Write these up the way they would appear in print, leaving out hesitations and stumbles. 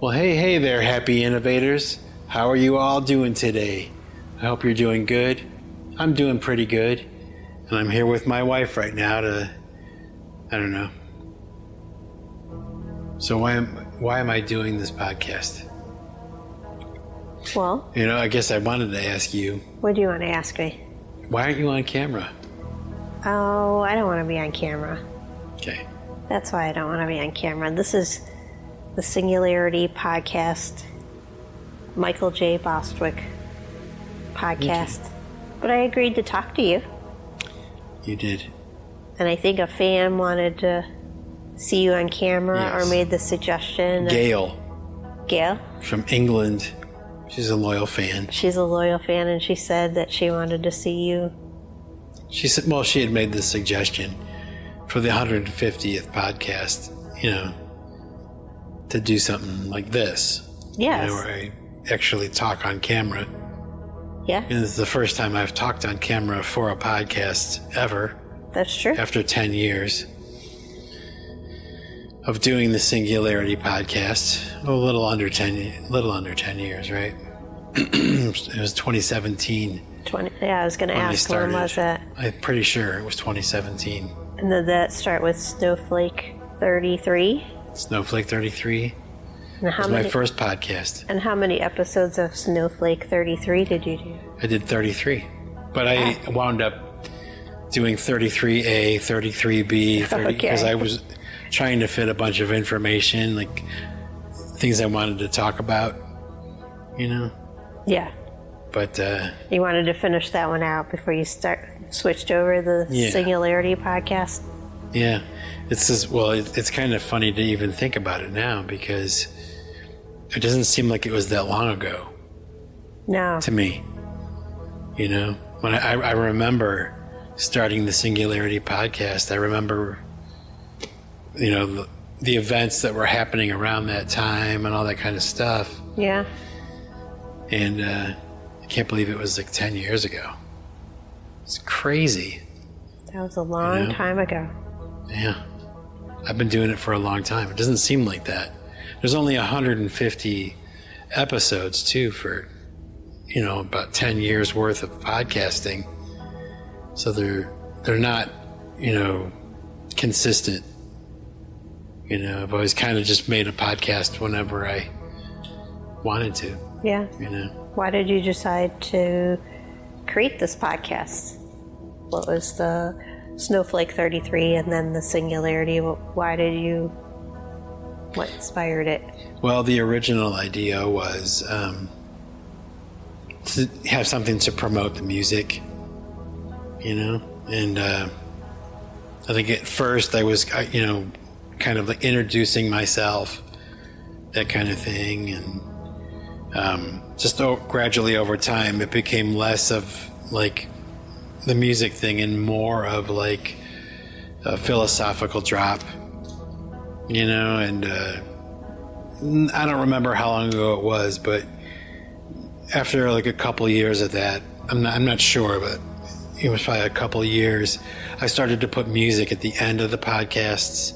Well, hey there, happy innovators. How are you all doing today? I hope you're doing good. I'm doing pretty good. And I'm here with my wife right now I don't know. So why am I doing this podcast? Well, I guess I wanted to ask you. What do you want to ask me? Why aren't you on camera? Oh, I don't want to be on camera. Okay. That's why I don't want to be on camera. This is the Singularity Podcast, Michael J Bostwick podcast. But I agreed to talk to you. You did. And I think a fan wanted to see you on camera or made the suggestion. Gail. Gail? From England. She's a loyal fan. She's a loyal fan, and she said that she wanted to see you. She said, well, she had made the suggestion for the 150th podcast, to do something like this. Yes. Where I actually talk on camera. Yeah. And it's the first time I've talked on camera for a podcast ever. That's true. After 10 years of doing the Singularity Podcast. A little under 10 years, right? It was 2017. I was going to ask when was that? I'm pretty sure it was 2017. And did that start with Snowflake 33? Snowflake 33 was my first podcast. And how many episodes of Snowflake 33 did you do? I did 33. But I wound up doing 33A, 33B, because I was trying to fit a bunch of information, like things I wanted to talk about, Yeah. But you wanted to finish that one out before you switched over the Singularity Podcast? Yeah. It's kind of funny to even think about it now because it doesn't seem like it was that long ago. No. To me. When I remember starting the Singularity Podcast, I remember, the events that were happening around that time and all that kind of stuff. Yeah. And I can't believe it was like 10 years ago. It's crazy. That was a long time ago. Yeah. I've been doing it for a long time. It doesn't seem like that. There's only 150 episodes, too, for, about 10 years worth of podcasting. So they're not, consistent. I've always kind of just made a podcast whenever I wanted to. Yeah. Why did you decide to create this podcast? What was the Snowflake 33 and then the Singularity? What inspired it? Well, the original idea was to have something to promote the music, and I think at first I was, kind of like introducing myself, that kind of thing, and just gradually over time it became less of like the music thing and more of like a philosophical drop, and I don't remember how long ago it was, but after like a couple of years of that, I'm not sure, but it was probably a couple of years, I started to put music at the end of the podcasts,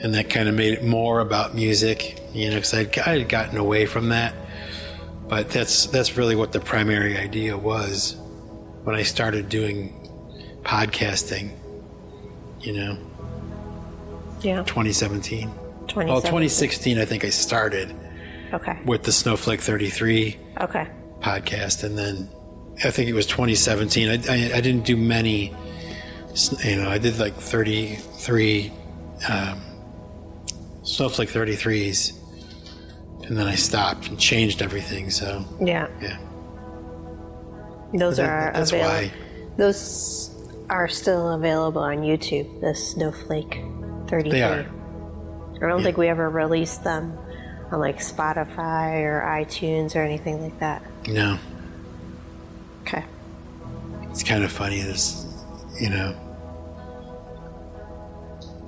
and that kind of made it more about music, because I had gotten away from that. But that's really what the primary idea was when I started doing podcasting, Yeah. 2017. Well, 2016, I think I started. Okay. With the Snowflake 33 podcast. And then I think it was 2017. I didn't do many, I did like 33 Snowflake 33s. And then I stopped and changed everything. So yeah. Those are available. Those are still available on YouTube. The Snowflake 33. They are. I don't think we ever released them on like Spotify or iTunes or anything like that. No. Okay. It's kind of funny,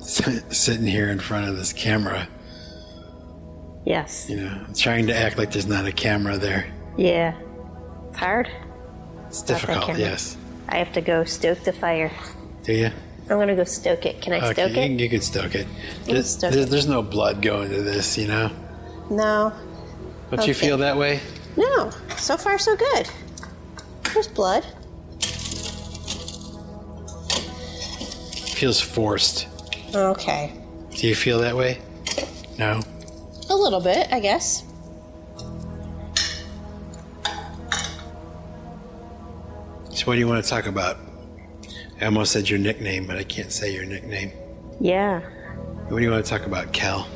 sitting here in front of this camera. Yes. Trying to act like there's not a camera there. Yeah. It's hard. It's difficult, yes. I have to go stoke the fire. Do you? I'm going to go stoke it. Can I stoke it? You can stoke it. There's no blood going to this, No. Don't you feel that way? No. So far, so good. There's blood. Feels forced. Okay. Do you feel that way? No. A little bit, I guess. So what do you want to talk about? I almost said your nickname, but I can't say your nickname. Yeah. What do you want to talk about, Cal?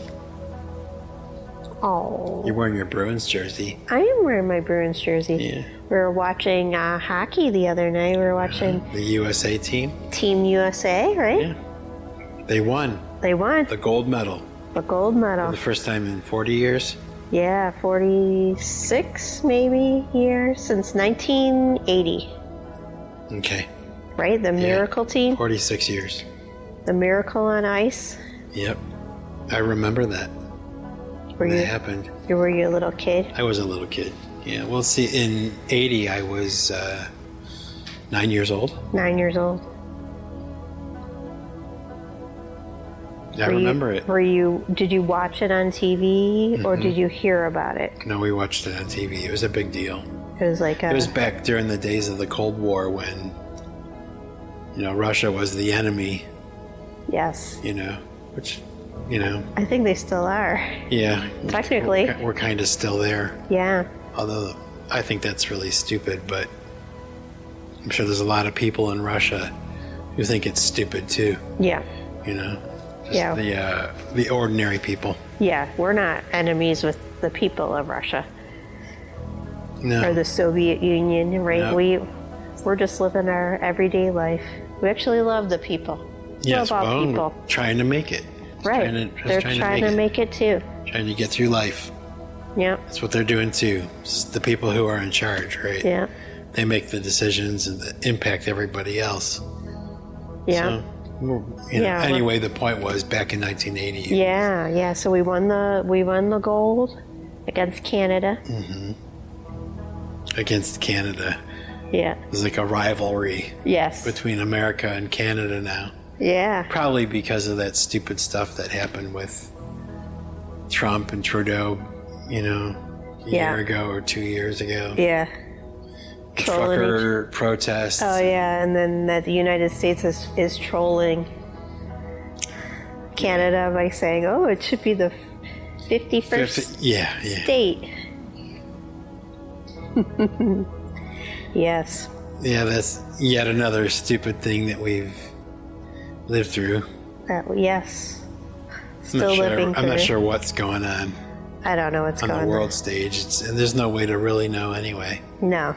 Oh. You're wearing your Bruins jersey. I am wearing my Bruins jersey. Yeah. We were watching hockey the other night. We were watching The USA team. Team USA, right? Yeah. They won They won the gold medal the gold for medal. the first time in 40 years. Yeah, 46 maybe years since 1980, Okay. right? The Miracle team, 46 years. the Miracle on Ice. Yep. I remember that. Were When that you happened. were you a little kid? I was a little kid. Yeah. Well, see, in 80, I was 9 years old. 9 years old. I remember it. Did you watch it on TV or did you hear about it? No, we watched it on TV. It was a big deal. It was like It was back during the days of the Cold War when, Russia was the enemy, yes. which, I think they still are. yeah. Technically. We're kind of still there. Yeah. Although I think that's really stupid, but I'm sure there's a lot of people in Russia who think it's stupid too, Yeah. Just Yeah. the ordinary people. Yeah, we're not enemies with the people of Russia No. or the Soviet Union, right? No. We're just living our everyday life. We actually love the people. Yes, love all well, people. trying to make it. Right. They're trying to make it too. Trying to get through life. Yeah. That's what they're doing too. It's the people who are in charge, right? Yeah. They make the decisions and that impact everybody else. Yeah. So, anyway, the point was back in 1980. Yeah. So we won the gold against Canada. Against Canada. Yeah. There's like a rivalry Yes. between America and Canada now. Yeah. Probably because of that stupid stuff that happened with Trump and Trudeau, a year ago or 2 years ago. Yeah. Trucker protests. Oh yeah, and then that the United States is trolling Canada by saying, "Oh, it should be the 51st Yeah. state." Yes. Yeah, that's yet another stupid thing that we've lived through. Yes. I'm Still not sure, living through. I'm not sure what's going on I don't know what's on going the on. world stage. And there's no way to really know anyway, No.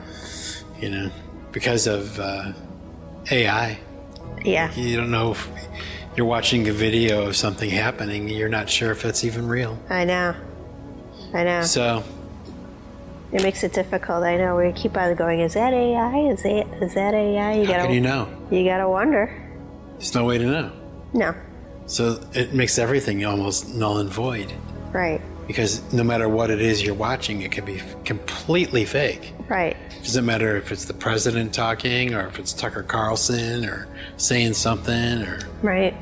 because of AI. Yeah. You don't know if you're watching a video of something happening. You're not sure if it's even real. I know. So, It makes it difficult. I know. We keep on going. Is that AI? Is that AI? how can you know? You gotta wonder. There's no way to know. No. So it makes everything almost null and void. Right. Because no matter what it is you're watching, it can be completely fake. Right. It doesn't matter if it's the president talking or if it's Tucker Carlson or saying something or, Right.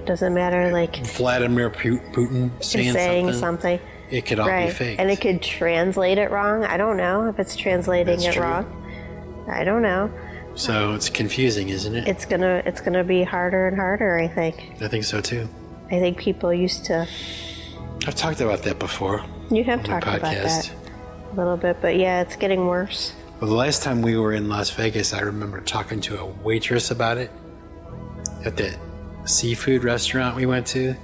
Doesn't matter. Like Vladimir Putin saying something. It could all be right. fake. And it could translate it wrong. I don't know if it's translating That's it true. wrong. I don't know. So it's confusing, isn't it? It's gonna be harder and harder, I think. I think so too. I think people used to. I've talked about that before. You have on my talked about podcast. that a little bit, but yeah, it's getting worse. Well, the last time we were in Las Vegas, I remember talking to a waitress about it at that seafood restaurant we went to.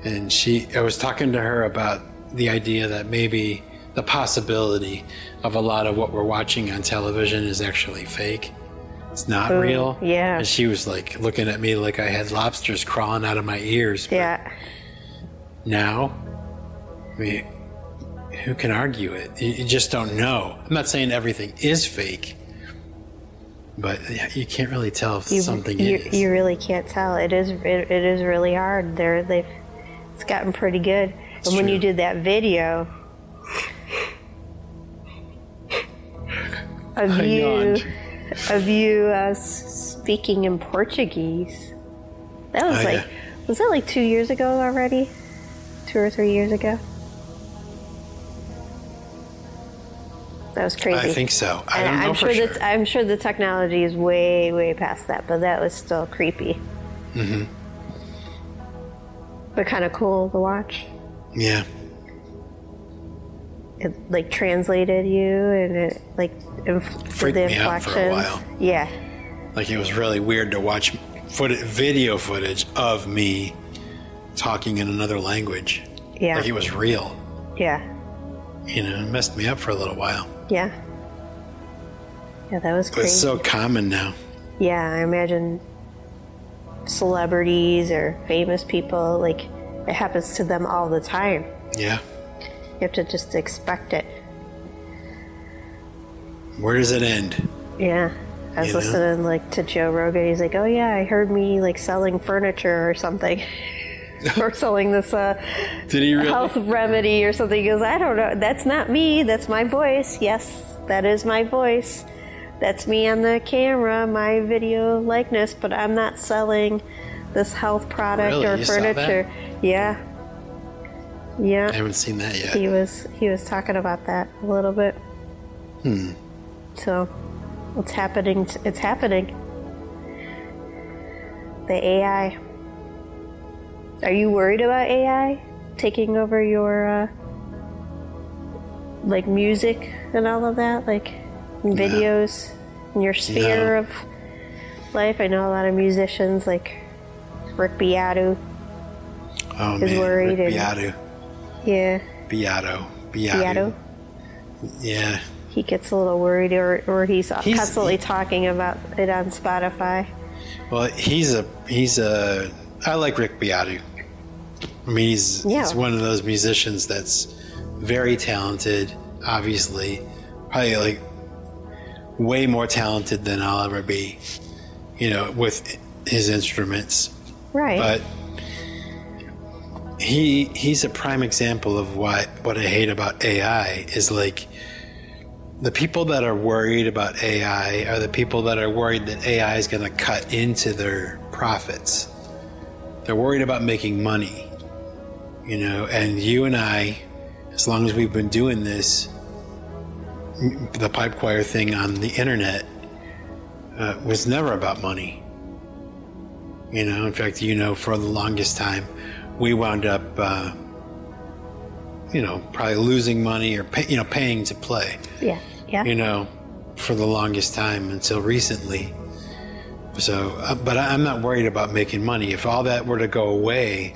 And I was talking to her about the idea that maybe the possibility of a lot of what we're watching on television is actually fake. It's not real. yeah. And she was like looking at me like I had lobsters crawling out of my ears. But Yeah. now, I mean, who can argue it? You just don't know. I'm not saying everything is fake, but you can't really tell if something is. You really can't tell. It is really hard. It's gotten pretty good. And when true. you did that video of you speaking in Portuguese, that was Oh, like yeah. was that like 2 years ago already? 2 or 3 years ago? That was crazy. I think so. I don't know I'm for sure. I'm sure the technology is way, way past that, but that was still creepy. Mm-hmm. But kind of cool to watch. Yeah. It like translated you, and it like Freaked the me out for a inflections. while. Yeah. Like, it was really weird to watch video footage of me talking in another language. Yeah. Like, it was real. Yeah. You know, it messed me up for a little while. Yeah. Yeah, that was But crazy. it's so common now. Yeah, I imagine celebrities or famous people, like, it happens to them all the time. Yeah. You have to just expect it. Where does it end? Yeah. I was You know? listening, like, to Joe Rogan. He's like, oh, yeah, I heard me, like, selling furniture or something. Or selling this Did he really? health remedy or something. He goes, I don't know. That's not me. That's my voice. Yes, that is my voice. That's me on the camera, my video likeness, but I'm not selling this health product Really? or You saw furniture. that? Yeah. Yeah. I haven't seen that yet. He was talking about that a little bit. So it's happening. It's happening. The AI. Are you worried about AI taking over your like music and all of that, like videos in your sphere No. of life? I know a lot of musicians, like Rick Beato. Oh, is man. worried Rick and- Beato. Yeah, Beato. Beato. Yeah. He gets a little worried, or he's He's- constantly talking about it on Spotify. Well, he's a. I like Rick Beato. I mean, he's one of those musicians that's very talented, obviously. Probably like way more talented than I'll ever be, you know, with his instruments. Right. But he's a prime example of what I hate about AI is, like, the people that are worried about AI are the people that are worried that AI is going to cut into their profits. They're worried about making money, you know, and you and I, as long as we've been doing this, the pipe choir thing on the internet was never about money. You know, in fact, you know, for the longest time, we wound up, you know, probably losing money or paying to play. yeah. Yeah. You know, for the longest time until recently. So, but I'm not worried about making money. If all that were to go away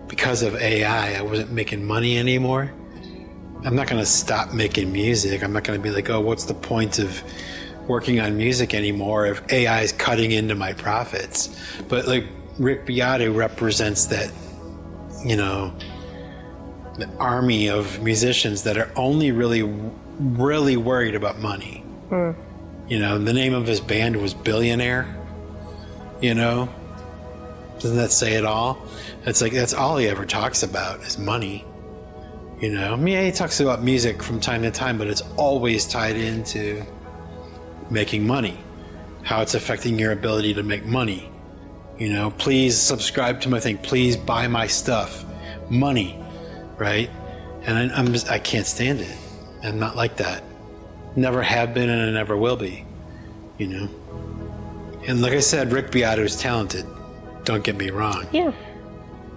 because of AI, I wasn't making money anymore. I'm not going to stop making music. I'm not going to be like, oh, what's the point of working on music anymore if AI is cutting into my profits? But like Rick Beato represents that, you know, the army of musicians that are only really worried about money. You know, the name of his band was Billionaire. You know, doesn't that say it all? It's like that's all he ever talks about is money. You know, I mean, yeah, he talks about music from time to time, but it's always tied into making money, how it's affecting your ability to make money. You know, please subscribe to my thing. Please buy my stuff. Money, right? And I can't stand it. I'm not like that. Never have been, and I never will be. You know. And like I said, Rick Beato is talented. Don't get me wrong. Yeah.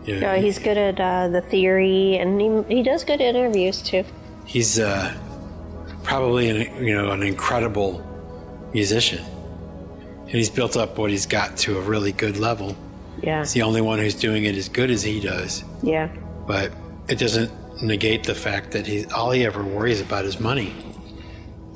You know, He's good at the theory, and he does good interviews too. he's probably an incredible musician, and he's built up what he's got to a really good level. Yeah. He's the only one who's doing it as good as he does. Yeah. But it doesn't negate the fact that all he ever worries about is money.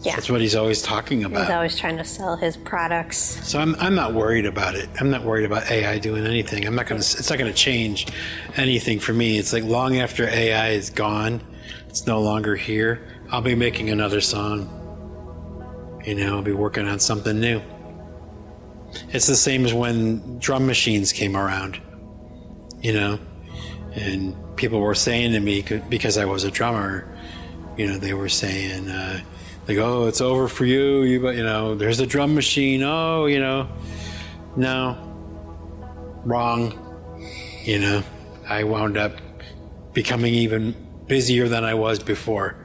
Yeah. That's what he's always talking about. He's always trying to sell his products. So I'm not worried about it. I'm not worried about AI doing anything. It's not gonna change anything for me. It's like long after AI is gone, it's no longer here, I'll be making another song. You know, I'll be working on something new. It's the same as when drum machines came around, you know, and people were saying to me, because I was a drummer, you know, they were saying, like, oh, it's over for you. You know, there's a drum machine. Oh, you know, no, wrong. You know, I wound up becoming even busier than I was before.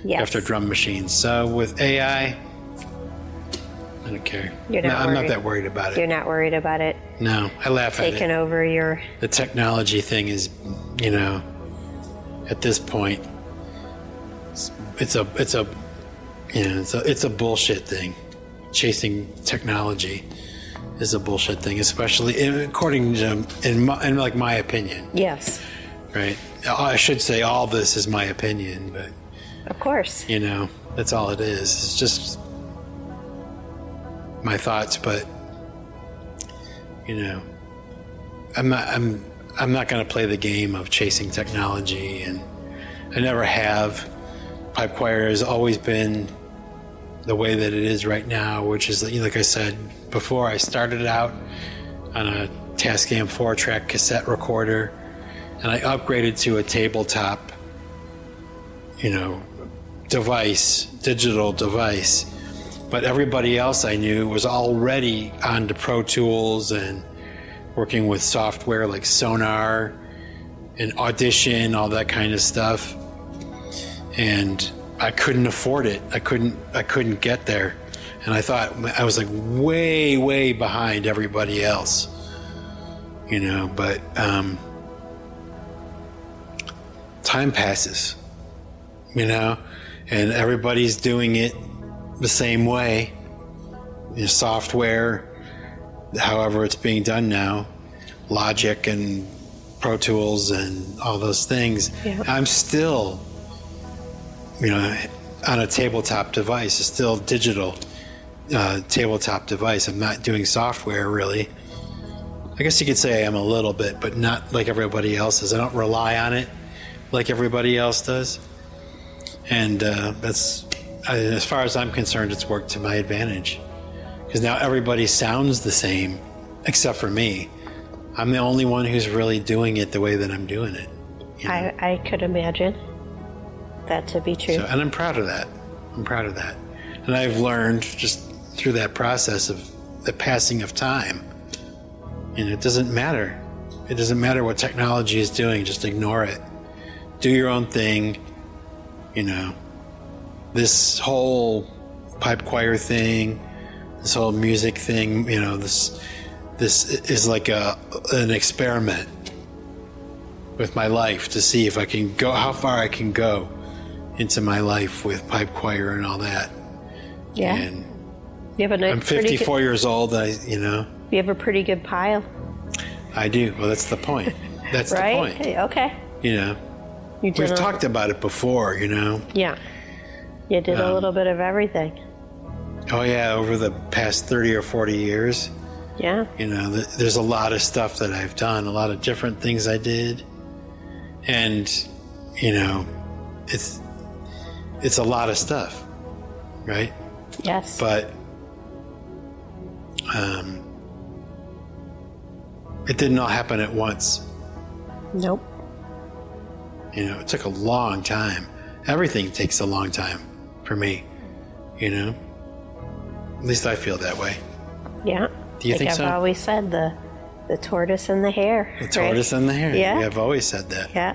Yes. after drum machines. So with AI, I don't care. I'm not that worried about it. You're not worried about it No, I laugh at it. taking over your... The technology thing is, at this point, it's a bullshit thing. Chasing technology is a bullshit thing, especially according to in my opinion. Yes. Right. I should say all this is my opinion, but Of course. that's all it is. It's just my thoughts, but I'm not going to play the game of chasing technology, and I never have. Pipe choir has always been the way that it is right now, which is, like I said before, I started out on a Tascam 4-track cassette recorder, and I upgraded to a tabletop, digital device. But everybody else I knew was already on to Pro Tools and working with software like Sonar and Audition, all that kind of stuff. And I couldn't afford it. I couldn't get there. And I thought I was like way, way behind everybody else. But time passes, and everybody's doing it the same way. Software, however it's being done now, Logic and Pro Tools and all those things. Yeah. I'm still, on a tabletop device, it's still digital tabletop device. I'm not doing software really. I guess you could say I am a little bit, but not like everybody else is. I don't rely on it like everybody else does. And as far as I'm concerned, it's worked to my advantage. Because now everybody sounds the same, except for me. I'm the only one who's really doing it the way that I'm doing it. I could imagine that to be true. And I'm proud of that. And I've learned just through that process of the passing of time. It doesn't matter. It doesn't matter what technology is doing. Just ignore it. Do your own thing. This whole pipe choir thing, this whole music thing, this is like an experiment with my life to see if I can go, how far I can go into my life with pipe choir and all that. Yeah. And you have I'm 54 years old. You have a pretty good pile. I do. Well, that's the point. That's right? the point. Okay. We've talked about it before, Yeah. You did a little bit of everything. Oh, yeah, over the past 30 or 40 years. Yeah. There's a lot of stuff that I've done, a lot of different things I did. And, it's a lot of stuff, right? Yes. But it didn't all happen at once. Nope. It took a long time. Everything takes a long time for me, At least I feel that way. Yeah. Do you think so? I've always said the tortoise and the hare. The tortoise and the hare. Yeah. You have always said that. Yeah.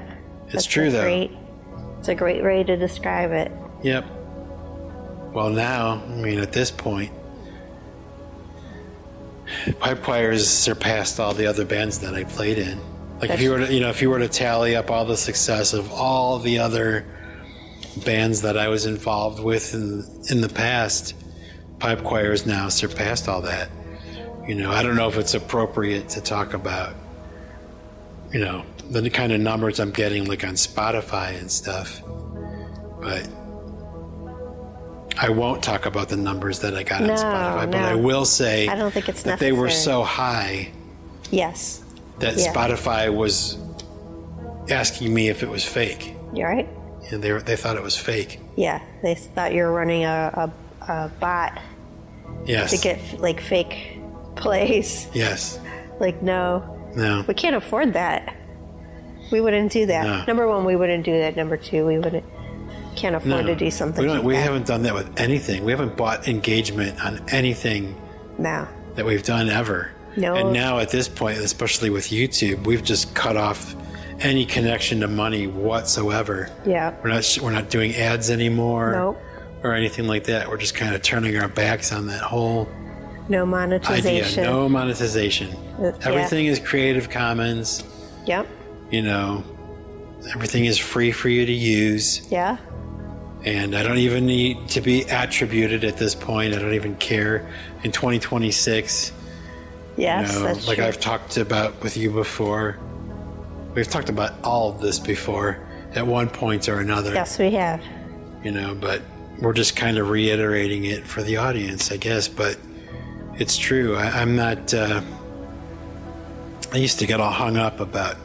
It's true, though. It's a great way to describe it. Yep. Well, now, at this point, pipe choir has surpassed all the other bands that I played in. Like if you were to tally up all the success of all the other bands that I was involved with in the past, pipe choir has now surpassed all that. I don't know if it's appropriate to talk about, the kind of numbers I'm getting like on Spotify and stuff, but I won't talk about the numbers that I got on Spotify, but I will say I don't think it's that they were so high. Yes. That Spotify was asking me if it was fake. You're right. And they thought it was fake. Yeah, they thought you were running a bot. Yes. To get like fake plays. Yes. Like no, we can't afford that. We wouldn't do that. No. Number one, we wouldn't do that. Number two, can't afford to do something. We haven't done that with anything. We haven't bought engagement on anything. No. That we've done ever. No. And now at this point, especially with YouTube, we've just cut off any connection to money whatsoever. Yeah. We're not doing ads anymore. Nope. Or anything like that. We're just kind of turning our backs on that whole No monetization. idea. No monetization. Everything is Creative Commons. Yep. You know, everything is free for you to use. Yeah. And I don't even need to be attributed at this point. I don't even care. In 2026, Yes, that's like true. I've talked about with you before. We've talked about all of this before at one point or another. Yes, we have. You know, but we're just kind of reiterating it for the audience, I guess. But it's true. I'm not. I used to get all hung up about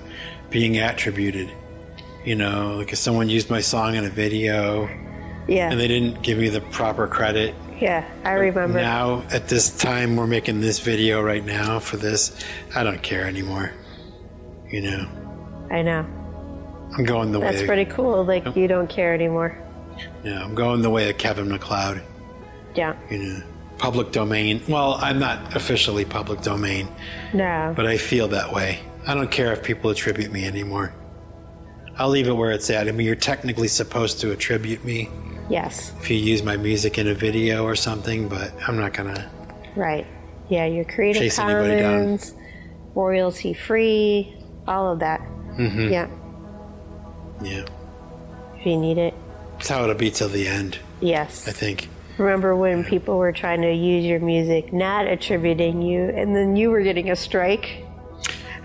being attributed. You know, like if someone used my song in a video Yeah. and they didn't give me the proper credit. Yeah, I remember. Now, at this time, we're making this video right now for this. I don't care anymore. You know, I know. I'm going the That's way. pretty cool. Like, you don't care anymore. Yeah, I'm going the way of Kevin MacLeod. Yeah. You know, public domain. Well, I'm not officially public domain, No. but I feel that way. I don't care if people attribute me anymore. I'll leave it where it's at. I mean, you're technically supposed to attribute me Yes. if you use my music in a video or something, but I'm not gonna. Right. Yeah, your Creative Chase anybody down. Commons, royalty free, all of that. Mm-hmm. Yeah. Yeah, If you need it. that's how it'll be till the end, Yes. I think. Remember when people were trying to use your music, not attributing you, and then you were getting a strike?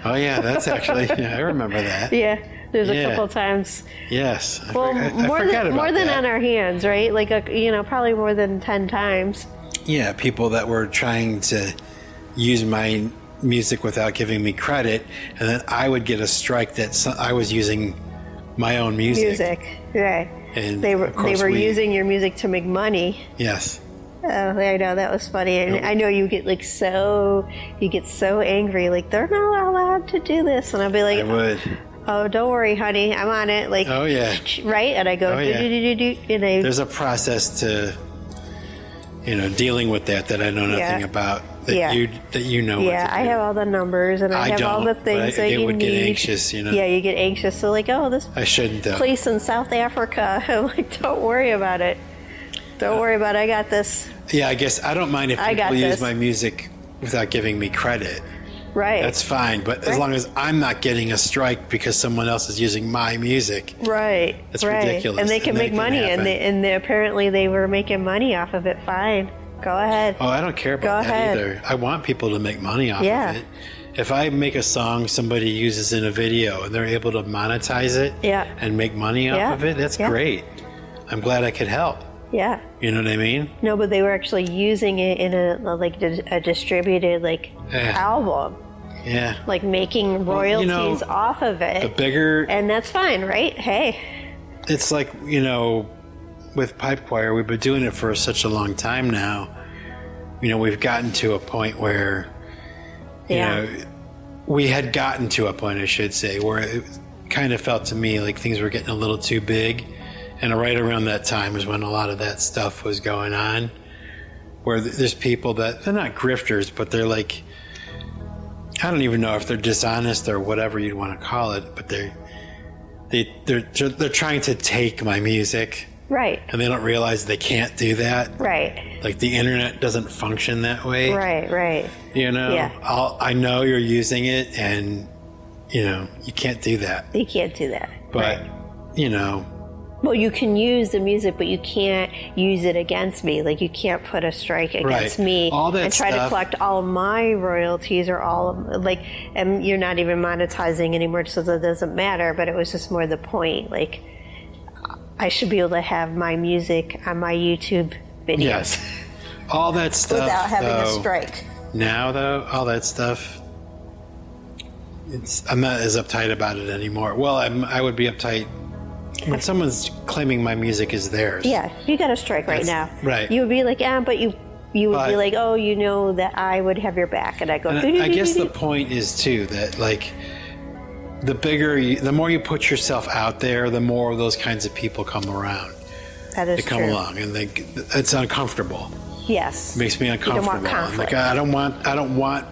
Oh yeah, that's actually. Yeah, I remember that. Yeah. There's a Yeah. couple times. Yes. Well, I more forgot than about more than that. on our hands, right? Like probably more than 10 times. Yeah, people that were trying to use my music without giving me credit, and then I would get a strike that I was using my own music. Right. And They were of course using your music to make money. Yes. Oh, I know, that was funny. And I know you get so angry, like they're not allowed to do this, and I'll be like, I would. oh, don't worry, honey, I'm on it. Like, Oh yeah. right? And I go, Oh, yeah. do, and I, There's a process to, dealing with that I know nothing Yeah. about. That Yeah. you know. What yeah, to I do. have all the numbers, and I have all the don't, things but that it you would need. get anxious, Yeah, you get anxious. So like, oh, this I shouldn't though. place in South Africa. I'm like, don't worry about it. Don't worry about it. I got this. Yeah, I guess I don't mind if I got people use this. my music without giving me credit. Right. That's fine, but as Right. long as I'm not getting a strike because someone else is using my music. right. That's right. ridiculous, And they and can that make can money, happen. and apparently they were making money off of it. Fine. Go ahead. Oh, I don't care Go about that ahead. either. I want people to make money off Yeah. of it. If I make a song somebody uses in a video and they're able to monetize it Yeah. and make money off Yeah. of it, that's Yeah. great. I'm glad I could help. Yeah. You know what I mean? No, but they were actually using it in a distributed Yeah. album, Yeah. like making royalties off of The it, bigger, and that's fine, right? Hey. it's like, with Pipe Choir, we've been doing it for such a long time now. We've gotten to a point where, Yeah. we had gotten to a point, I should say, where it kind of felt to me like things were getting a little too big. And right around that time is when a lot of that stuff was going on, where there's people that, they're not grifters, but they're like, I don't even know if they're dishonest or whatever you'd want to call it, but they're trying to take my music, Right. and they don't realize they can't do that. Right. Like the internet doesn't function that way. Right. Right. Yeah. I know you're using it, and you can't do that. You can't do that. But Right. Well, you can use the music, but you can't use it against me. Like, you can't put a strike against Right. me All that and try to stuff- collect all my royalties or all of, and you're not even monetizing anymore, so that doesn't matter. But it was just more the point. Like, I should be able to have my music on my YouTube videos Yes. All that stuff. without having a though, strike. Now, though, all that stuff, I'm not as uptight about it anymore. Well, I would be uptight when someone's claiming my music is theirs. Yeah, you got a strike right now. Right. You would be like, yeah, but you would But- be like, oh, that I would have your back, and I go. And I guess the point is too that the more you put yourself out there, the more those kinds of people come around. that is They come true. along, and it's uncomfortable. Yes, It makes me You uncomfortable. don't want I'm like, conflict. I don't want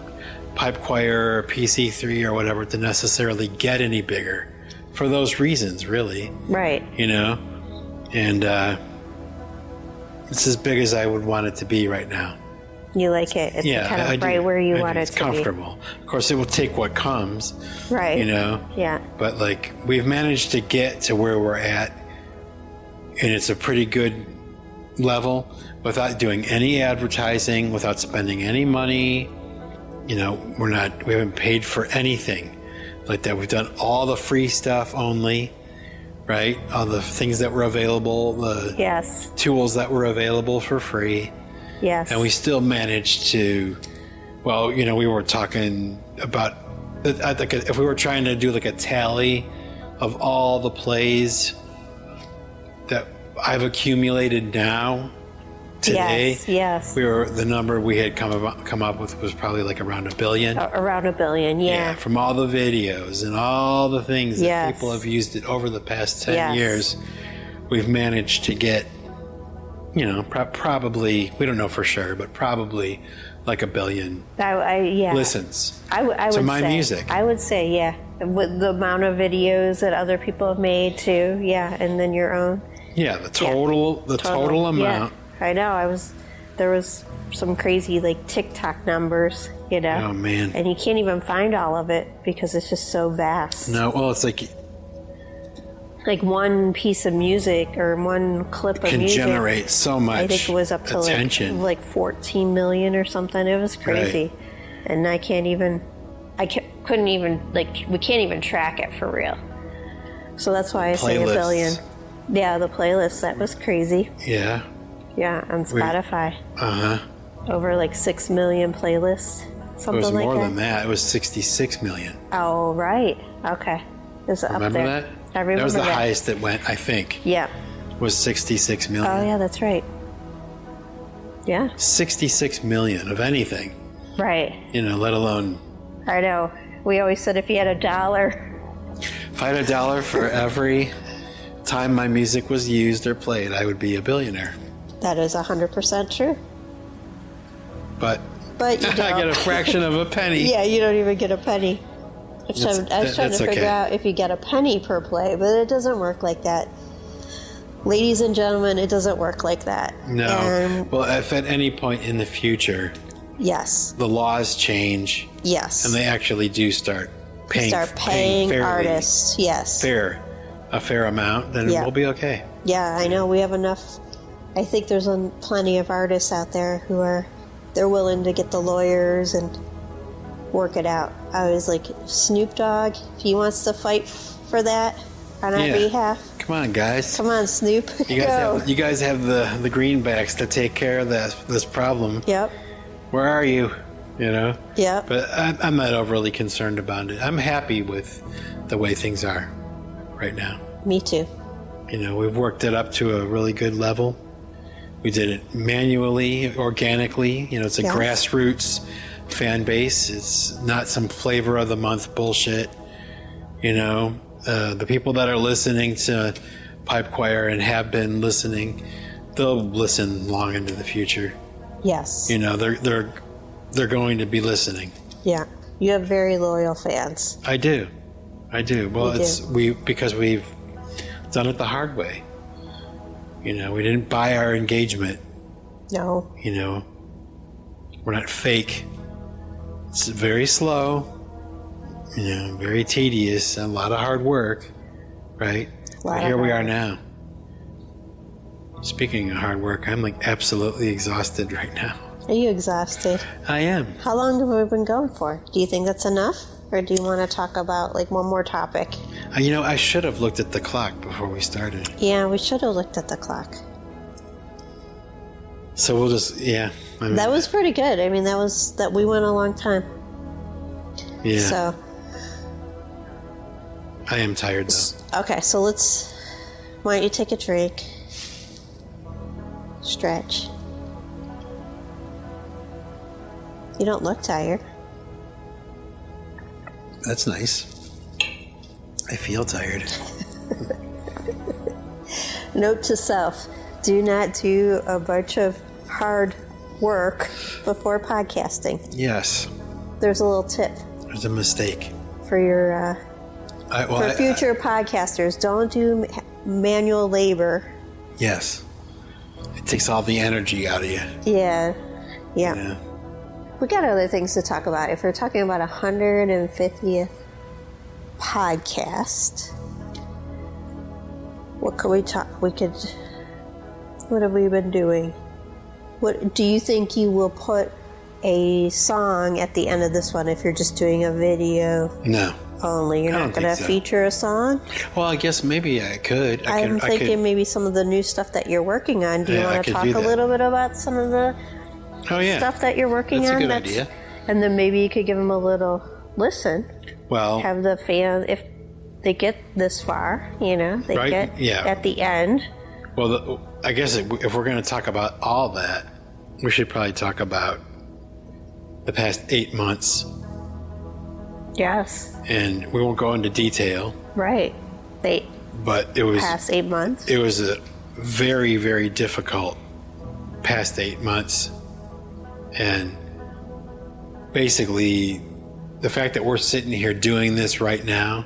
Pipe Choir or PC3 or whatever to necessarily get any bigger. for those reasons, really. Right. You know? And it's as big as I would want it to be right now. You like it. It's kind of right where you want it to be. It's comfortable. Of course, it will take what comes. Right. You know? Yeah. But, like, we've managed to get to where we're at, and it's a pretty good level without doing any advertising, without spending any money. You know, we haven't paid for anything like that. We've done all the free stuff only, right? All the things that were available, the tools that were available for free. Yes. And we still managed to, well, you know, we were talking about, I think if we were trying to do like a tally of all the plays that I've accumulated now, today, yes. the number we had come up with was probably like around 1 billion. Around 1 billion, yeah. From all the videos and all the things that people have used it over the past 10 years, we've managed to get, you know, probably, we don't know for sure, but probably like 1 billion listens to my music. I would say, yeah. With the amount of videos that other people have made too, and then your own. Yeah, the total amount. Yeah. I know. There was some crazy like TikTok numbers, you know. Oh man! And you can't even find all of it because it's just so vast. No, well, it's like one piece of music or one clip of music can generate so much. I think it was up to attention. like 14 million or something. It was crazy, right. And we can't even track it for real. So that's why I say 1 billion. Yeah, the playlist, that was crazy. Yeah. Yeah, on Spotify. Over like 6 million playlists. Something like that. It was more than that. It was 66 million. Oh, right. Okay. It was up there. Remember that? I remember that was the highest that went, I think. Yeah. Was 66 million. Oh, yeah, that's right. Yeah. 66 million of anything. Right. You know, let alone... I know. We always said if you had $1... If I had $1 for every time my music was used or played, I would be a billionaire. That is 100% true. But you don't. I get a fraction of a penny. Yeah, you don't even get a penny. I was trying to figure out if you get a penny per play, but it doesn't work like that. Ladies and gentlemen, it doesn't work like that. No. Well, if at any point in the future, the laws change, and they actually do start paying fairly, artists, a fair amount, then we'll be okay. Yeah, I know. We have enough. I think there's plenty of artists out there who they're willing to get the lawyers and work it out. I was like, Snoop Dogg, if he wants to fight for that on our behalf. Come on, guys. Come on, Snoop. You guys have the greenbacks to take care of this problem. Yep. Where are you? You know? Yep. But I'm not overly concerned about it. I'm happy with the way things are right now. Me too. You know, we've worked it up to a really good level. We did it manually, organically. You know, it's a grassroots fan base. It's not some flavor of the month bullshit. You know, the people that are listening to Pipe Choir and have been listening, they'll listen long into the future. Yes. You know, they're going to be listening. Yeah. You have very loyal fans. I do. Well, because we've done it the hard way. You know, we didn't buy our engagement. No. You know, we're not fake. It's very slow, you know, very tedious, and a lot of hard work, right? But here we are now. Speaking of hard work, I'm like absolutely exhausted right now. Are you exhausted? I am. How long have we been going for? Do you think that's enough? Or do you want to talk about like one more topic? You know, I should have looked at the clock before we started. Yeah, we should have looked at the clock. So we'll just, that was pretty good. I mean, that we went a long time. Yeah. So. I am tired though. Okay, so why don't you take a drink? Stretch. You don't look tired. That's nice. I feel tired. Note to self, do not do a bunch of hard work before podcasting. Yes. There's a little tip. There's a mistake. For your For future podcasters, don't do manual labor. Yes. It takes all the energy out of you. Yeah. Yeah. We got other things to talk about. If we're talking about 150th podcast, what could we talk? What have we been doing? What do you think you will put a song at the end of this one if you're just doing a video? No. Only. You're not going to feature a song? Well, I guess maybe I could. I'm thinking maybe some of the new stuff that you're working on. Do you want to talk a little bit about some of the stuff that you're working on? That's a good idea. And then maybe you could give them a little listen. Well, have the fan, if they get this far, get at the end. Well, I guess if we're going to talk about all that, we should probably talk about the past 8 months. Yes. And we won't go into detail. Right. But it was past 8 months. It was a very, very difficult past 8 months. And basically, the fact that we're sitting here doing this right now,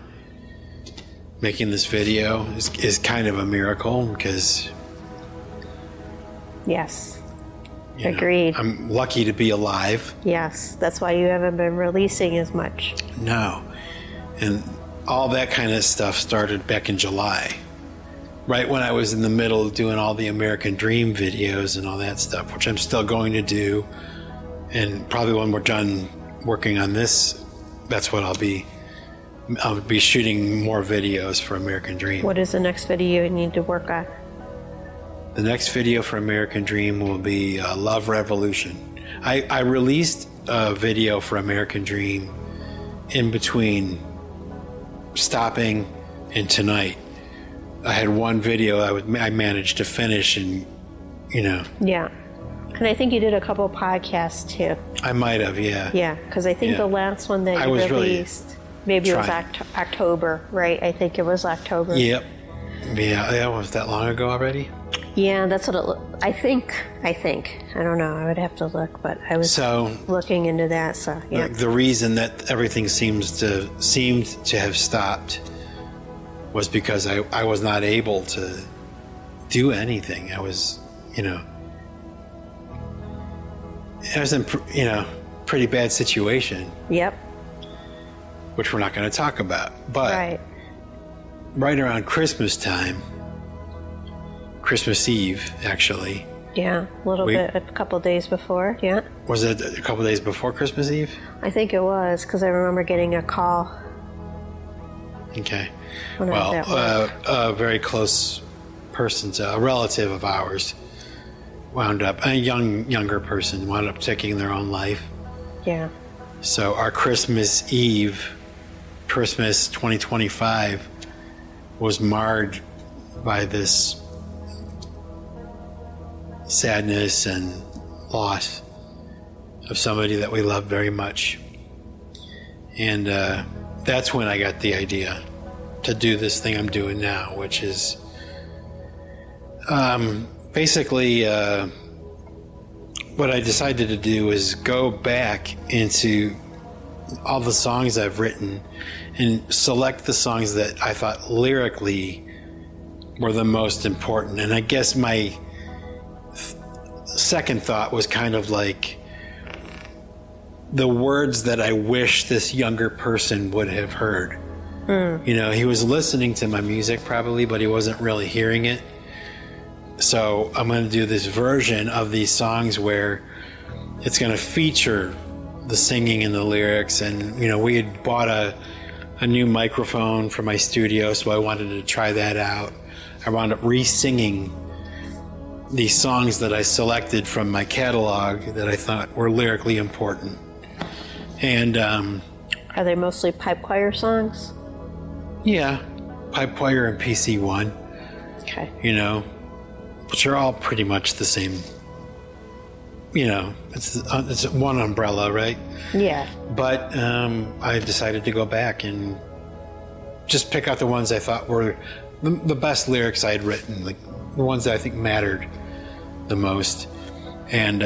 making this video, is kind of a miracle because... Yes. Agreed. I'm lucky to be alive. Yes. That's why you haven't been releasing as much. No. And all that kind of stuff started back in July. Right when I was in the middle of doing all the American Dream videos and all that stuff, which I'm still going to do. And probably when we're done working on this, that's what I'll be shooting more videos for American Dream. What is the next video you need to work on? The next video for American Dream will be Love Revolution. I released a video for American Dream in between stopping and tonight. I had one video I managed to finish and, Yeah. And I think you did a couple podcasts too. I might have, yeah. Yeah, because I think the last one that you released, maybe it was October, right? I think it was October. Yep. Yeah, that was that long ago already? Yeah, that's what I think. I don't know. I would have to look, but I was looking into that. So yeah. The reason that everything seemed to have stopped was because I was not able to do anything. I was, I was in, pretty bad situation. Yep. Which we're not going to talk about, but right around Christmas time. Christmas Eve, actually. Yeah, a couple days before, yeah. Was it a couple days before Christmas Eve? I think it was, because I remember getting a call. Okay. Well, a very close person, a relative of ours, a younger person, wound up taking their own life. Yeah. So our Christmas Eve, Christmas 2025, was marred by this sadness and loss of somebody that we love very much. And that's when I got the idea to do this thing I'm doing now, which is basically what I decided to do is go back into all the songs I've written and select the songs that I thought lyrically were the most important. And I guess my second thought was kind of like the words that I wish this younger person would have heard. He was listening to my music probably, but he wasn't really hearing it. So I'm going to do this version of these songs where it's going to feature the singing and the lyrics. And, we had bought a new microphone for my studio, so I wanted to try that out. I wound up re-singing these songs that I selected from my catalog that I thought were lyrically important. And are they mostly pipe choir songs? Yeah, pipe choir and PC1. Okay. Which are all pretty much the same. It's one umbrella, right? Yeah. But I decided to go back and just pick out the ones I thought were the best lyrics I had written, like the ones that I think mattered the most. And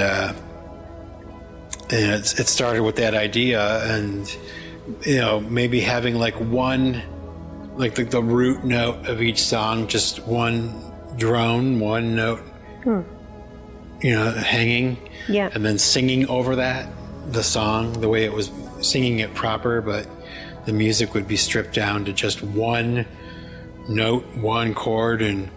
it started with that idea, and maybe having like one like the root note of each song, just one drone, one note, hanging. Yeah. And then singing over that, the song, the way it was singing it proper, but the music would be stripped down to just one note, one chord, and,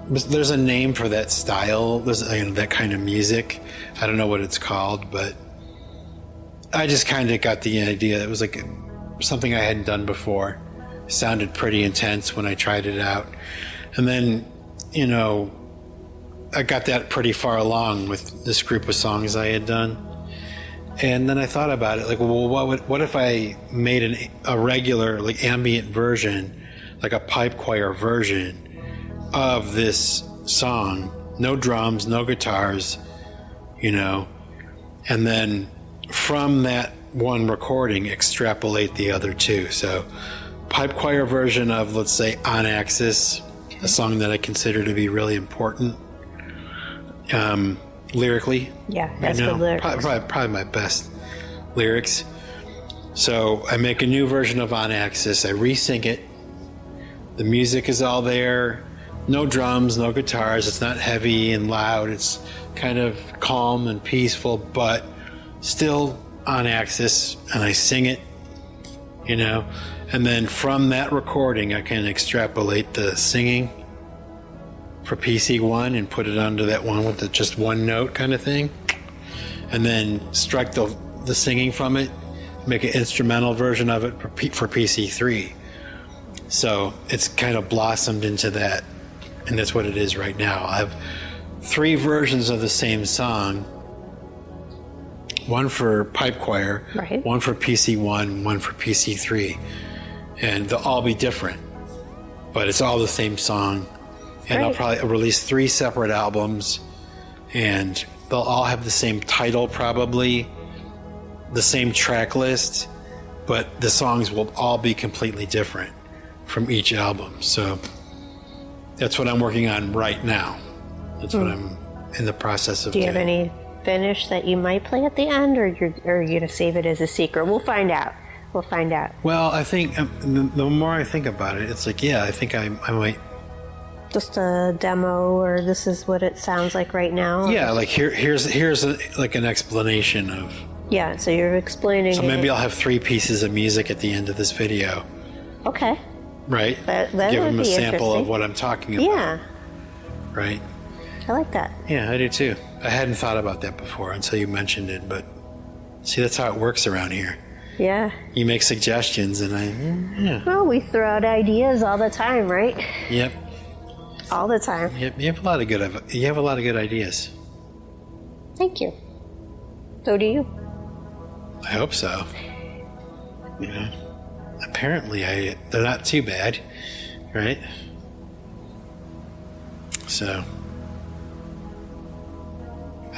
there's a name for that style. There's that kind of music. I don't know what it's called, but I just kind of got the idea. It was like something I hadn't done before. Sounded pretty intense when I tried it out. And then, I got that pretty far along with this group of songs I had done. And then I thought about it, like, well, what if I made a regular, like, ambient version, like a pipe choir version of this song, no drums, no guitars, and then from that one recording, extrapolate the other two. So pipe choir version of, let's say, On Axis, a song that I consider to be really important lyrically. Yeah, that's good lyrics. Probably my best lyrics. So I make a new version of On Axis. I re-sing it. The music is all there. No drums, no guitars. It's not heavy and loud. It's kind of calm and peaceful, but still on axis. And I sing it, And then from that recording, I can extrapolate the singing for PC1 and put it onto that one with just one note kind of thing. And then strike the singing from it, make an instrumental version of it for PC3. So it's kind of blossomed into that. And that's what it is right now. I have 3 versions of the same song. One for pipe choir, right. One for PC1, one for PC3. And they'll all be different. But it's all the same song. And Right. I'll probably release 3 separate albums. And they'll all have the same title probably. The same track list. But the songs will all be completely different from each album. So that's what I'm working on right now. That's what I'm in the process of Do you doing. have any finish that you might play at the end, or you're going to save it as a secret? We'll find out. Well, I think the more I think about it, it's like, I think I might. Just a demo, or this is what it sounds like right now? Yeah, like here's an explanation of. Yeah, so you're explaining. So maybe I'll have 3 pieces of music at the end of this video. Okay. Right? That Give would them a be sample of interesting. what I'm talking about. Yeah, Right? I like that. Yeah, I do too. I hadn't thought about that before until you mentioned it, but see, that's how it works around here. Yeah. You make suggestions, and Well, we throw out ideas all the time, right? Yep. All the time. You have a lot of good ideas. Thank you. So do you. I hope so. Apparently they're not too bad, right? So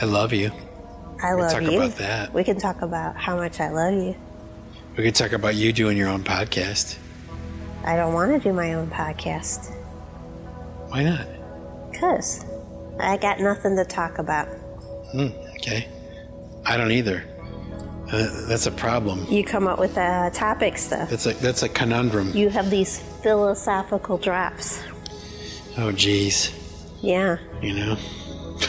I love you. I love talk you. about that. We can talk about how much I love you. We could talk about you doing your own podcast. I don't want to do my own podcast. Why not? Because I got nothing to talk about. Okay. I don't either. That's a problem. You come up with topic stuff. That's a conundrum. You have these philosophical drops. Oh, geez. Yeah.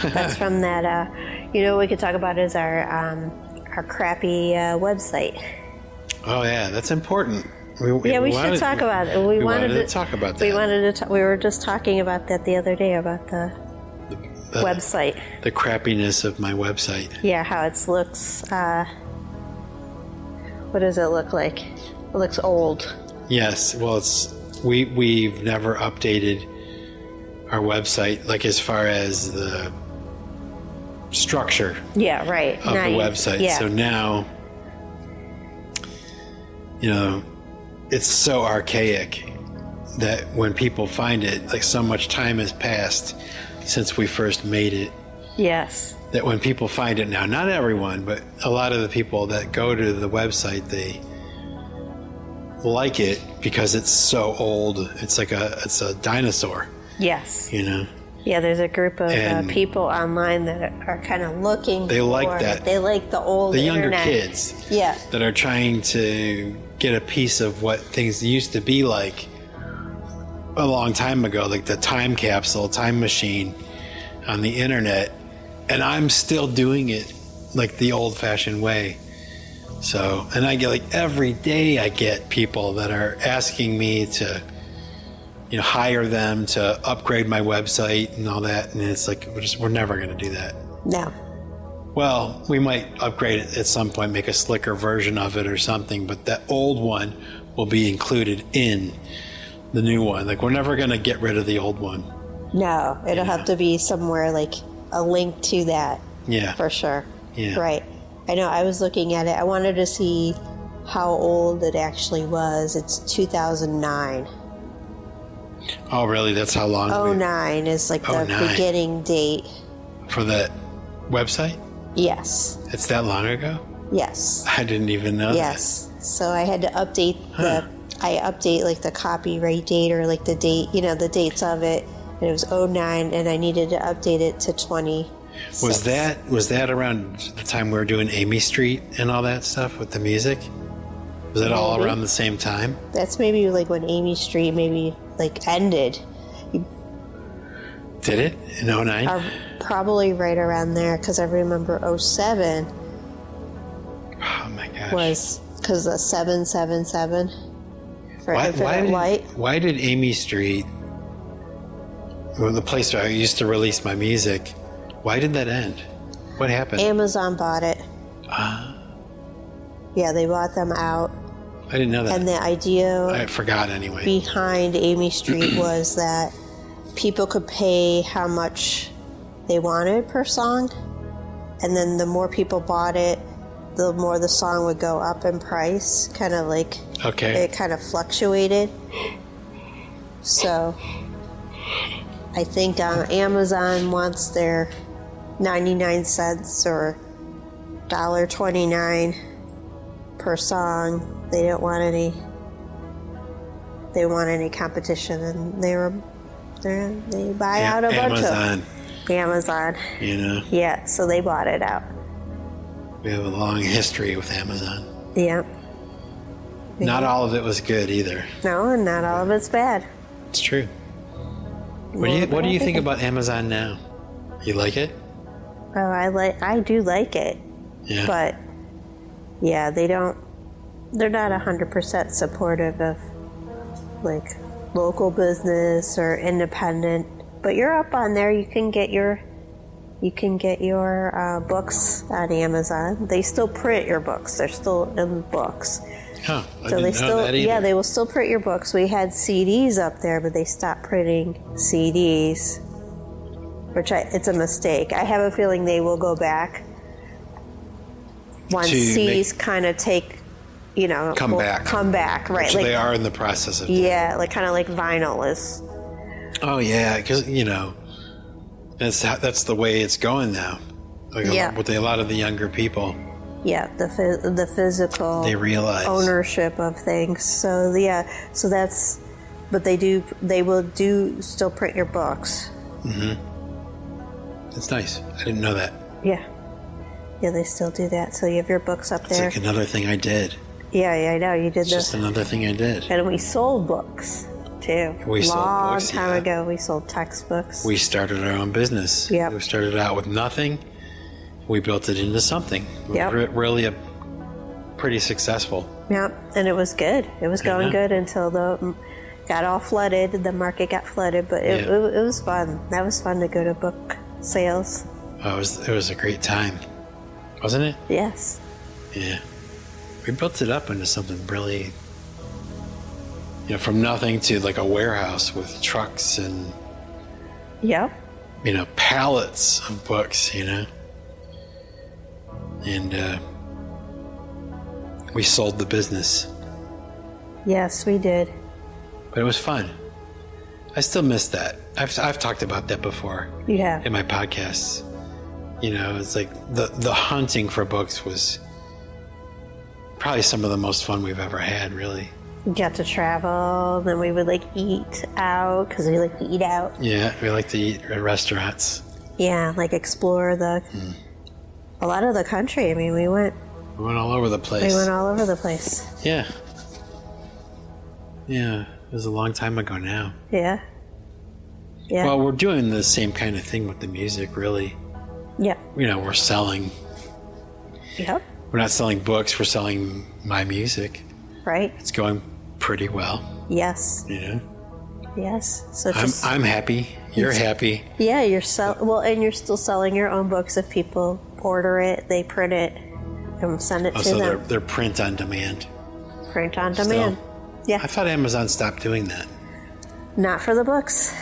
That's from that, what we could talk about is our crappy website. Oh, yeah, that's important. We should talk about it. We wanted to talk about that. We were just talking about that the other day, about the website. The crappiness of my website. Yeah, how it looks, what does it look like? It looks old. Yes, well, we've never updated our website, like as far as the structure Yeah, right. of the website. Yeah. So now, it's so archaic that when people find it, like so much time has passed since we first made it, Yes. that when people find it now, not everyone, but a lot of the people that go to the website, they like it because it's so old. It's like it's a dinosaur, Yes. Yeah, there's a group of And people online that are kind of looking They like for that. They like the old The younger internet. kids Yeah. that are trying to get a piece of what things used to be like a long time ago, like the time capsule, time machine on the internet. And I'm still doing it like the old-fashioned way. So, and I get like every day I get people that are asking me to, hire them to upgrade my website and all that. And it's like, we're never going to do that. No. Well, we might upgrade it at some point, make a slicker version of it or something, but that old one will be included in the new one. Like, we're never going to get rid of the old one. No, it'll have to be somewhere like a link to that. Yeah. For sure. Yeah. Right. I know, I was looking at it. I wanted to see how old it actually was. It's 2009. Oh, really? That's how long? 09 is like the 09. beginning date. For the website? Yes. It's that long ago? Yes. I didn't even know Yes. So I had to update I update like the copyright date or like the date, the dates of it. And it was 09 and I needed to update it to 20. Was that around the time we were doing Amy Street and all that stuff with the music? Was that all around the same time? That's maybe like when Amy Street maybe like ended. Did it in 09? Probably right around there because I remember 07 Oh my gosh. was because of 777 for Infinite Light. Why did Amy Street, the place where I used to release my music, why did that end? What happened? Amazon bought it. Yeah, they bought them out. I didn't know that. And the idea I forgot anyway. behind Amy Street was that people could pay how much they wanted per song. And then the more people bought it, the more the song would go up in price. Kind of like it kind of fluctuated. So I think Amazon wants their 99 cents or $1.29 per song. They didn't want any. They want any competition, and they buy out a bunch of Amazon. Yeah, so they bought it out. We have a long history with Amazon. Yeah. Not all of it was good either. No, and not all of it's bad. It's true. What do you think about Amazon now? You like it? Oh, I do like it. Yeah. But yeah, they're not 100% supportive of like local business or independent. But you're up on there. You can get your books on Amazon. They still print your books. They're still in books. Oh, I So didn't know that either. yeah, they will still print your books. We had CDs up there, but they stopped printing CDs, which it's a mistake. I have a feeling they will go back once CDs kind of take, come back, right? Which like, they are in the process of doing. Yeah, like kind of like vinyl is. Oh yeah, because that's the way it's going now. Like with a lot of the younger people. Yeah, the physical They realize ownership of things. So so that's, but they will still print your books. It's nice. I didn't know that. Yeah, they still do that. So you have your books up there. It's like another thing I did. Yeah, I know you did. It's just another thing I did. And we sold books too. We sold Long books, time ago, we sold textbooks. We started our own business. Yep. We started out with nothing. We built it into something. Yep. Really pretty successful. Yep, and it was good. It was going good until got all flooded. The market got flooded, but it was fun. That was fun to go to book sales. Oh, it was a great time, wasn't it? Yes. Yeah. We built it up into something really, from nothing to like a warehouse with trucks and, Yep. Pallets of books, And we sold the business. Yes, we did. But it was fun. I still miss that. I've talked about that before. You have. In my podcasts. It's like the hunting for books was probably some of the most fun we've ever had, really. We got to travel, then we would eat out because we like to eat out. Yeah, we like to eat at restaurants. Yeah, explore a lot of the country. I mean, we went all over the place. We went all over the place. Yeah. Yeah, it was a long time ago now. Yeah. Yeah. Well, we're doing the same kind of thing with the music, really. Yeah. We're selling. Yep. We're not selling books. We're selling my music. Right. It's going pretty well. Yes. Yes. So I'm happy. You're happy. Yeah, and you're still selling your own books. If people order it, they print it and send it to So them. they're print on demand. Print on demand. Yeah. I thought Amazon stopped doing that. Not for the books.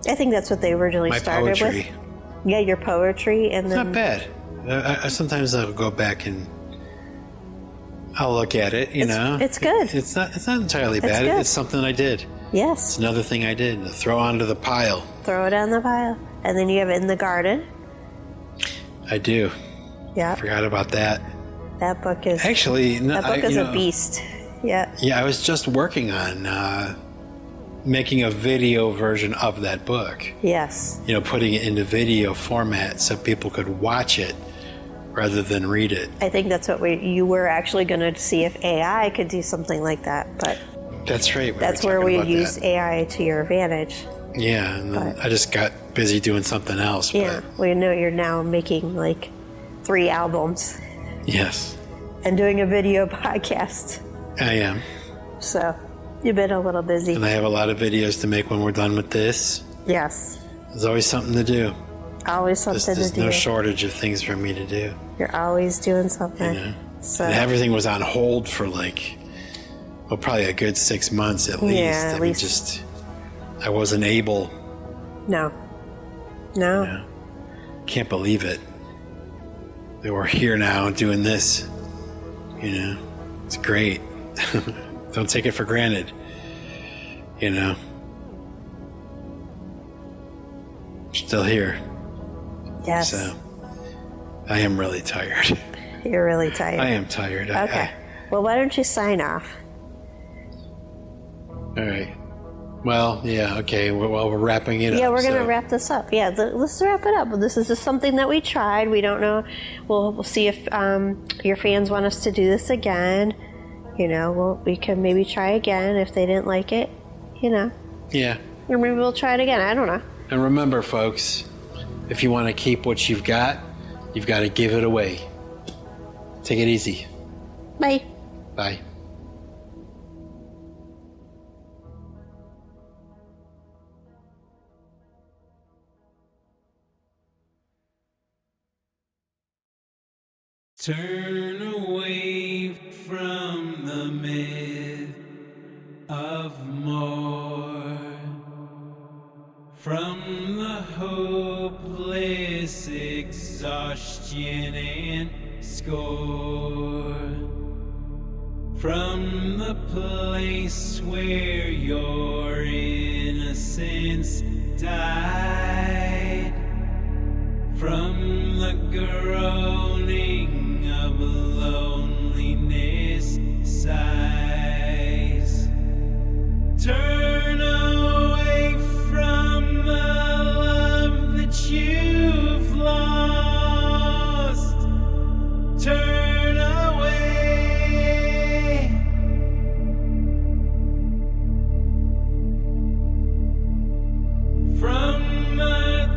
I think that's what they originally My started poetry. with. Yeah, your poetry, and It's then not bad. Sometimes I'll go back and I'll look at it. It's good. It's not entirely bad. good. It's something I did. yes, It's another thing I did to throw onto the pile. throw it on the pile, and then you have it in the garden. I do. Yeah, Forgot about that. that book is Actually, no, that book is a beast. Yeah, Yeah, I was just working on making a video version of that book. yes, Putting it into video format so people could watch it rather than read it. I think that's what you were actually going to see if AI could do something like that, but That's right. that's were where we talking about use that. AI to your advantage. Yeah, and then I just got busy doing something else. Yeah, we know you're now making like 3 albums But yes, and doing a video podcast, I am. so you've been a little busy. And I have a lot of videos to make when we're done with this. Yes, There's always something to do. always something There's to do. no shortage of things for me to do. You're always doing something. So And everything was on hold for probably a good 6 months at least. Yeah, at least. I wasn't able. no. Can't believe it. That we're here now doing this. It's great. Don't take it for granted. Still here. Yes, So I am really tired. you're really tired. I am tired. Okay. Well, why don't you sign off? All right. Well, yeah, okay. Well, we're wrapping it up. Yeah, we're going to so- wrap this up. Yeah, let's wrap it up. This is just something that we tried. We don't know. We'll see if your fans want us to do this again. We can maybe try again if they didn't like it. Yeah. Or maybe we'll try it again. I don't know. And remember, folks, if you want to keep what you've got to give it away. Take it easy. Bye. Bye. Turn away from the myth of more, from the hopeless exhaustion and score, from the place where your innocence died, from the groaning of loneliness sighs. Turn away from the love that you've lost. Turn away from the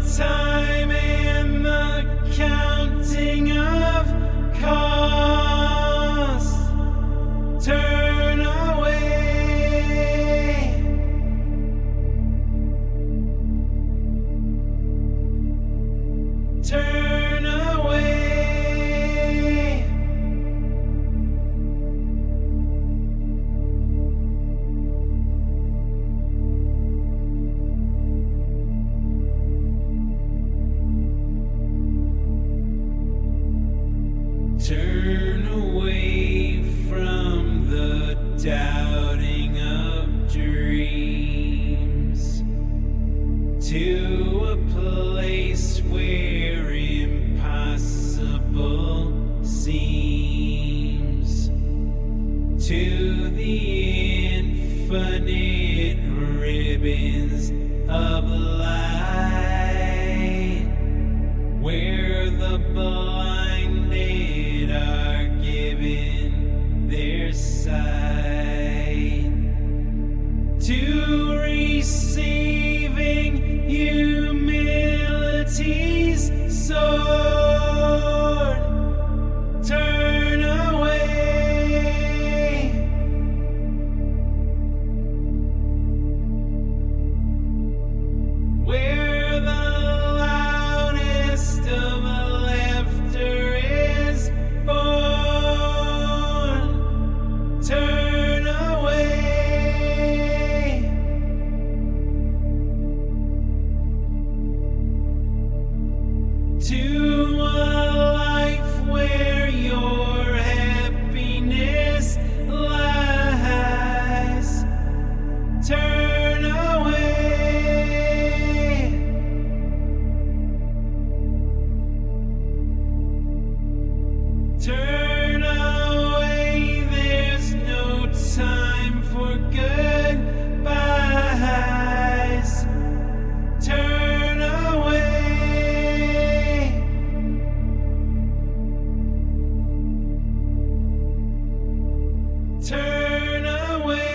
to a life where your happiness lies. Turn away. Turn away, there's no time for goodbyes. Turn away. Turn away.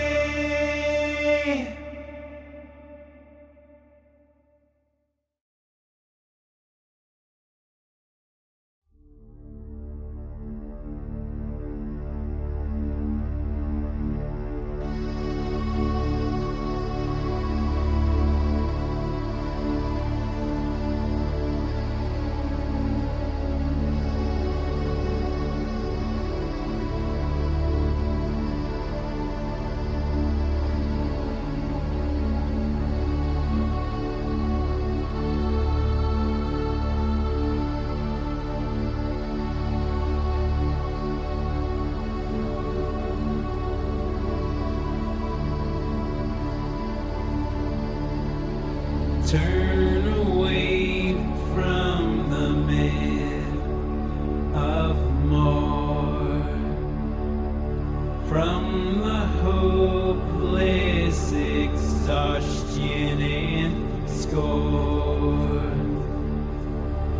Turn away from the myth of more, from the hopeless exhaustion and scorn,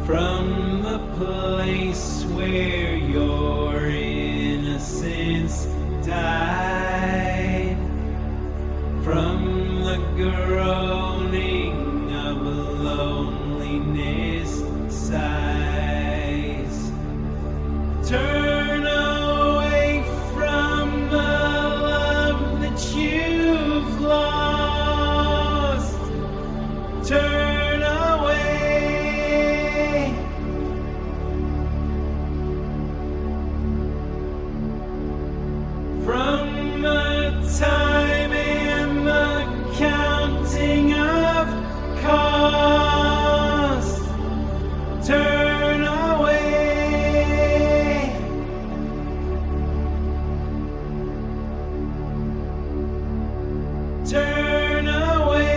from the place where your innocence died, from the groaning of loneliness sighs. Turn away from the love that you've lost. Turn away. From the time and the counting of cost. Turn away. Turn away.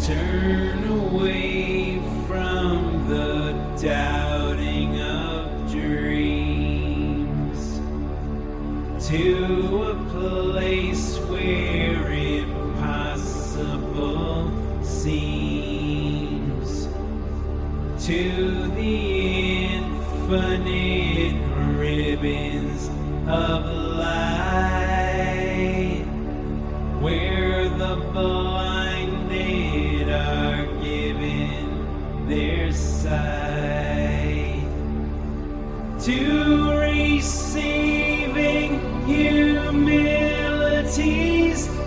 Turn away from the doubting of dreams to a place where impossible seems, to the infinite ribbons of light, where the blinded are given their sight, to receiving humility's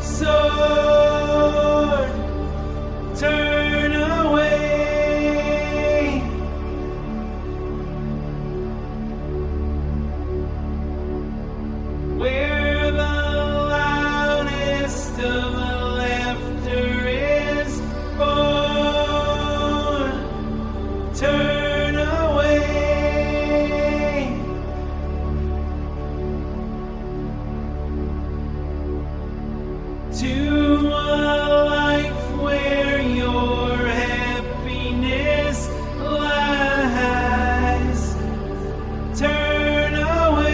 sword. Turn away. Where the loudest of laughter is born. Turn away. To a life where your happiness lies. Turn away.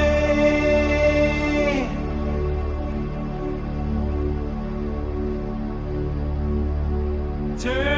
Turn